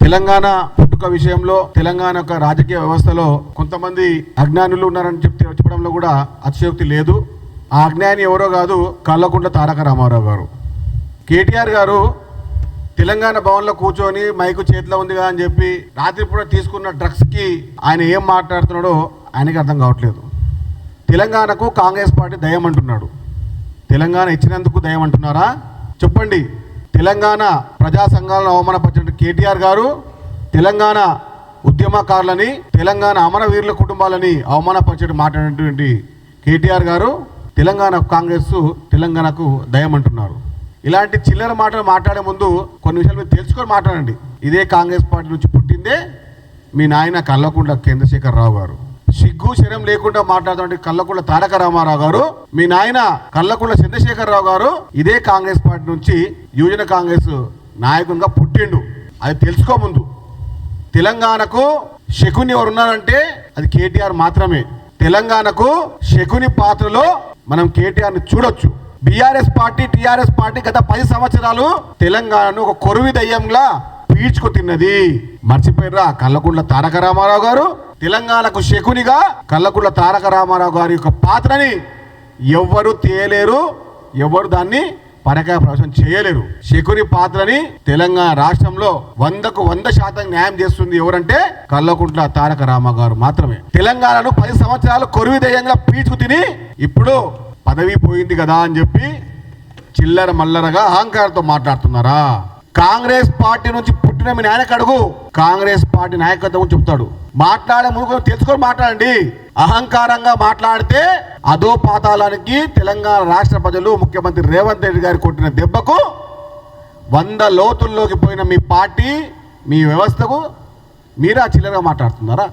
తెలంగాణ పుట్టుక విషయంలో తెలంగాణ యొక్క రాజకీయ వ్యవస్థలో కొంతమంది అజ్ఞానులు ఉన్నారని చెప్పడంలో కూడా అతిశయోక్తి లేదు. ఆ అజ్ఞాని ఎవరో కాదు, కల్వకుంట్ల తారక రామారావు గారు. కేటీఆర్ గారు తెలంగాణ భవన్లో కూర్చొని మైకు చేతిలో ఉంది కదా అని చెప్పి రాత్రిపూట తీసుకున్న డ్రగ్స్కి ఆయన ఏం మాట్లాడుతున్నాడో ఆయనకి అర్థం కావట్లేదు. తెలంగాణకు కాంగ్రెస్ పార్టీ దయం అంటున్నాడు. తెలంగాణ ఇచ్చినందుకు దయం అంటున్నారా? చెప్పండి. తెలంగాణ ప్రజా సంఘాలను అవమానపరిచిన కేటీఆర్ గారు తెలంగాణ ఉద్యమకారులని, తెలంగాణ అమరవీరుల కుటుంబాలని అవమానపరిచేట్టు మాట్లాడినటువంటి కేటీఆర్ గారు తెలంగాణ కాంగ్రెస్ తెలంగాణకు దయం అంటున్నారు. ఇలాంటి చిల్లర మాటలు మాట్లాడే ముందు కొన్ని విషయాలు మీరు తెలుసుకొని మాట్లాడండి. ఇదే కాంగ్రెస్ పార్టీ నుంచి పుట్టిందే మీ నాయన కల్వకుంట్ల చంద్రశేఖరరావు గారు. సిగ్గు శరం లేకుండా మాట్లాడుతుంటే కల్వకుంట్ల తారక రామారావు గారు, మీ నాయన కల్వకుంట్ల చంద్రశేఖరరావు గారు ఇదే కాంగ్రెస్ పార్టీ నుంచి యువజన కాంగ్రెస్ నాయకునిగా పుట్టిండు. అది తెలుసుకో ముందు. తెలంగాణకు శకుని ఎవరు ఉన్నారంటే అది కేటీఆర్ మాత్రమే. తెలంగాణకు శకుని పాత్రలో మనం కేటీఆర్ని చూడొచ్చు. బీఆర్ఎస్ పార్టీ, టీఆర్ఎస్ పార్టీ గత 10 సంవత్సరాలు తెలంగాణను ఒక కొరువి దయ్యంలా పీడ్చుకు తిన్నది. మర్చిపోయిర్రా? కల్వకుంట్ల తారక రామారావు గారు తెలంగాణకు శకునిగా కల్వకుంట్ల తారక రామారావు గారి యొక్క పాత్రని ఎవ్వరు తేలేరు, ఎవరు దాన్ని పరకాయ ప్రవేశం చేయలేరు. శకుని పాత్రని తెలంగాణ రాష్ట్రంలో 100కు 100% న్యాయం చేస్తుంది ఎవరంటే కల్వకుంట్ల తారక రామారావు గారు మాత్రమే. తెలంగాణను 10 సంవత్సరాలు కొరువి దయ్యంగా పీడ్చుకు తిని ఇప్పుడు పదవి పోయింది కదా అని చెప్పి చిల్లర మల్లరగా అహంకారంతో మాట్లాడుతున్నారా? కాంగ్రెస్ పార్టీ నుంచి పుట్టిన మీ నాయనకు అడుగు, కాంగ్రెస్ పార్టీ నాయకత్వం చెప్తాడు. మాట్లాడే ముందు తెలుసుకొని మాట్లాడండి. అహంకారంగా మాట్లాడితే అదో పాతాళానికి తెలంగాణ రాష్ట్ర ప్రజలు ముఖ్యమంత్రి రేవంత్ రెడ్డి గారు కొట్టిన దెబ్బకు 100 లోతుల్లోకి పోయిన మీ పార్టీ, మీ వ్యవస్థకు మీరే చిల్లరగా మాట్లాడుతున్నారా?